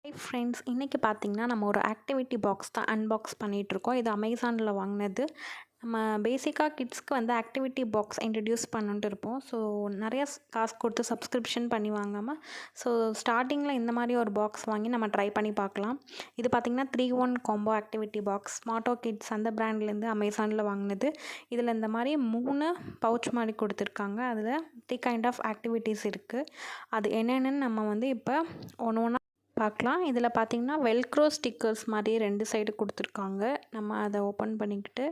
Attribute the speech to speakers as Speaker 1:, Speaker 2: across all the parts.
Speaker 1: Hi friends, இன்றைக்கி பார்த்தீங்கன்னா நம்ம ஒரு ஆக்டிவிட்டி பாக்ஸ் தான் அன்பாக்ஸ் பண்ணிகிட்ருக்கோம். இது அமேசானில் வாங்கினது. நம்ம பேசிக்காக கிட்ஸ்க்கு வந்து ஆக்டிவிட்டி பாக்ஸ் இன்ட்ரடியூஸ் பண்ணிட்டு இருப்போம். ஸோ நிறைய காசு கொடுத்து சப்ஸ்கிரிப்ஷன் பண்ணி வாங்காமல் ஸ்டார்டிங்கில் இந்த மாதிரி ஒரு பாக்ஸ் வாங்கி நம்ம ட்ரை பண்ணி பார்க்கலாம். இது பார்த்திங்கன்னா 3-1 காம்போ ஆக்டிவிட்டி பாக்ஸ் Smartokids அந்த பிராண்ட்லேருந்து அமேசானில் வாங்கினது. இதில் இந்த மாதிரி 3 பவுச் மாதிரி கொடுத்துருக்காங்க. அதில் 3 கைண்ட் ஆஃப் ஆக்டிவிட்டீஸ் இருக்குது. அது என்னென்னு நம்ம வந்து இப்போ ஒன்று ஒன்றா பார்க்கலாம். இதில் பார்த்திங்கன்னா வெல்க்ரோ ஸ்டிக்கர்ஸ் மாதிரி 2 சைடு கொடுத்துருக்காங்க. நம்ம அதை ஓப்பன் பண்ணிக்கிட்டு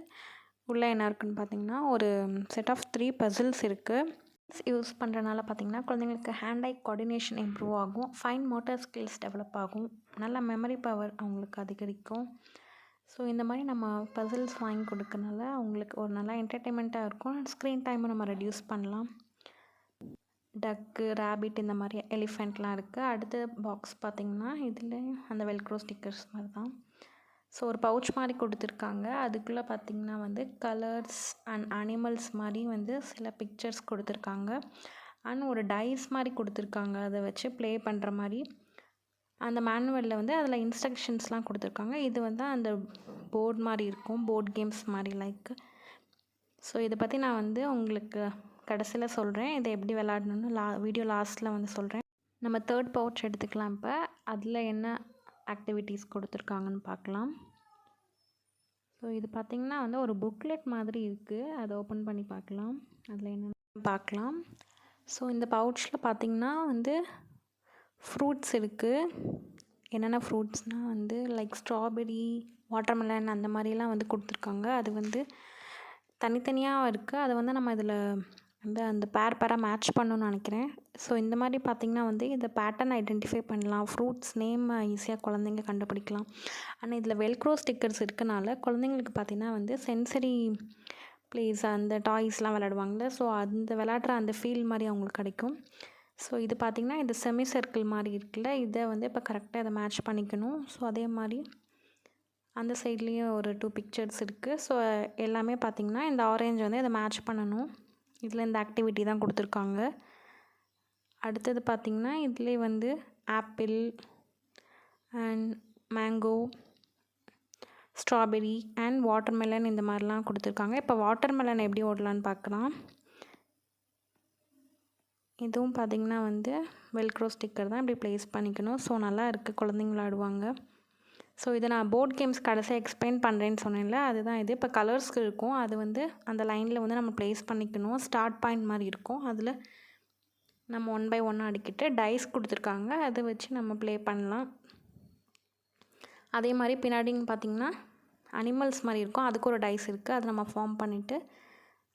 Speaker 1: உள்ளே என்ன இருக்குன்னு பார்த்திங்கன்னா ஒரு செட் ஆஃப் 3 பசில்ஸ் இருக்குது. யூஸ் பண்ணுறனால பார்த்திங்கன்னா குழந்தைங்களுக்கு ஹேண்ட் ஐ கோஆர்டினேஷன் இம்ப்ரூவ் ஆகும், ஃபைன் மோட்டார் ஸ்கில்ஸ் டெவலப் ஆகும், நல்ல மெமரி பவர் அவங்களுக்கு அதிகரிக்கும். ஸோ இந்த மாதிரி நம்ம பசில்ஸ் வாங்கி கொடுக்கறனால அவங்களுக்கு ஒரு நல்லா என்டர்டெயின்மெண்ட்டாக இருக்கும். ஸ்க்ரீன் டைமை நம்ம ரெடியூஸ் பண்ணலாம். டக்கு, ரேபிட், இந்த மாதிரி எலிஃபெண்ட்லாம் இருக்குது. அடுத்த பாக்ஸ் பார்த்திங்கன்னா இதில் அந்த வெல்க்ரோ ஸ்டிக்கர்ஸ் மாதிரி தான். ஸோ ஒரு பவுச் மாதிரி கொடுத்துருக்காங்க. அதுக்குள்ளே பார்த்திங்கன்னா வந்து கலர்ஸ் அண்ட் அனிமல்ஸ் மாதிரி வந்து சில பிக்சர்ஸ் கொடுத்துருக்காங்க. அண்ட் ஒரு டைஸ் மாதிரி கொடுத்துருக்காங்க, அதை வச்சு ப்ளே பண்ணுற மாதிரி. அந்த மேனுவலில் வந்து அதில் இன்ஸ்ட்ரக்ஷன்ஸ்லாம் கொடுத்துருக்காங்க. இது வந்து அந்த போர்ட் மாதிரி இருக்கும், போர்ட் கேம்ஸ் மாதிரி லைக். ஸோ இதை பற்றி நான் வந்து உங்களுக்கு கடைசியில் சொல்கிறேன், இதை எப்படி விளாடணுன்னு வீடியோ லாஸ்ட்டில் வந்து சொல்கிறேன். நம்ம 3rd பவுச் எடுத்துக்கலாம். இப்போ அதில் என்ன ஆக்டிவிட்டீஸ் கொடுத்துருக்காங்கன்னு பார்க்கலாம். ஸோ இது பார்த்திங்கன்னா வந்து ஒரு புக்லெட் மாதிரி இருக்குது. அதை ஓப்பன் பண்ணி பார்க்கலாம், அதில் என்னென்ன பார்க்கலாம். ஸோ இந்த பவுச்சில் பார்த்திங்கன்னா வந்து ஃப்ரூட்ஸ் இருக்குது. என்னென்ன ஃப்ரூட்ஸ்னால் வந்து லைக் ஸ்ட்ராபெரி, வாட்டர்மெலன் அந்த மாதிரிலாம் வந்து கொடுத்துருக்காங்க. அது வந்து தனித்தனியாக இருக்குது. அதை வந்து நம்ம இதில் வந்து அந்த பேராக மேட்ச் பண்ணணும்னு நினைக்கிறேன். ஸோ இந்த மாதிரி பார்த்திங்கன்னா வந்து இந்த பேட்டர்ன் ஐடென்டிஃபை பண்ணலாம், ஃப்ரூட்ஸ் நேம் ஈஸியாக குழந்தைங்க கண்டுபிடிக்கலாம். ஆனால் இதில் வெல்க்ரோ ஸ்டிக்கர்ஸ் இருக்கனால குழந்தைங்களுக்கு பார்த்திங்கன்னா வந்து சென்சரி ப்ளேஸ் அந்த டாய்ஸ்லாம் விளையாடுவாங்கள்ல, ஸோ அந்த விளையாடுற அந்த ஃபீல் மாதிரி அவங்களுக்கு கிடைக்கும். ஸோ இது பார்த்திங்கன்னா இந்த செமி சர்க்கிள் மாதிரி இருக்குல்ல, இதை வந்து இப்போ கரெக்டாக இதை மேட்ச் பண்ணிக்கணும். ஸோ அதே மாதிரி அந்த சைட்லேயும் ஒரு 2 பிக்சர்ஸ் இருக்குது. ஸோ எல்லாமே பார்த்திங்கன்னா இந்த ஆரேஞ்ச் வந்து இதை மேட்ச் பண்ணணும். இதில் இந்த ஆக்டிவிட்டி தான் கொடுத்துருக்காங்க. அடுத்தது பார்த்திங்கன்னா இதிலே வந்து apple and mango, strawberry and watermelon இந்த மாதிரிலாம் கொடுத்துருக்காங்க. இப்போ வாட்டர்மெலன் எப்படி ஓடலான்னு பார்க்கலாம். இதுவும் பார்த்திங்கன்னா வந்து வெல்க்ரோ ஸ்டிக்கர் தான், இப்படி ப்ளேஸ் பண்ணிக்கணும். ஸோ நல்லா இருக்குது, குழந்தைங்க விளாடுவாங்க. ஸோ இதை நான் போர்ட் கேம்ஸ் கடைசியாக எக்ஸ்பிளைன் பண்ணுறேன்னு சொன்னேன்ல, அதுதான் இது. இப்போ கலர்ஸ்க்கு இருக்கும், அது வந்து அந்த லைனில் வந்து நம்ம ப்ளேஸ் பண்ணிக்கணும். ஸ்டார்ட் பாயிண்ட் மாதிரி இருக்கும், அதில் நம்ம 1 by 1 அடிக்கிட்டு டைஸ் கொடுத்துருக்காங்க, அதை வச்சு நம்ம ப்ளே பண்ணலாம். அதே மாதிரி பின்னாடின்னு பார்த்திங்கன்னா அனிமல்ஸ் மாதிரி இருக்கும், அதுக்கு ஒரு டைஸ் இருக்குது. அதை நம்ம ஃபார்ம் பண்ணிவிட்டு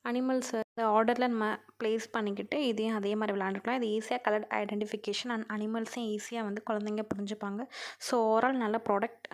Speaker 1: அனிமல்ஸ் ஆர்டரில் நம்ம ப்ளேஸ் பண்ணிக்கிட்டு இதையும் அதே மாதிரி விளாண்டுக்கலாம். இது ஈஸியாக கலர் ஐடென்டிஃபிகேஷன் அண்ட் அனிமல்ஸையும் ஈஸியாக வந்து குழந்தைங்க புரிஞ்சுப்பாங்க. ஸோ ஓவரால் நல்ல ப்ராடக்ட்.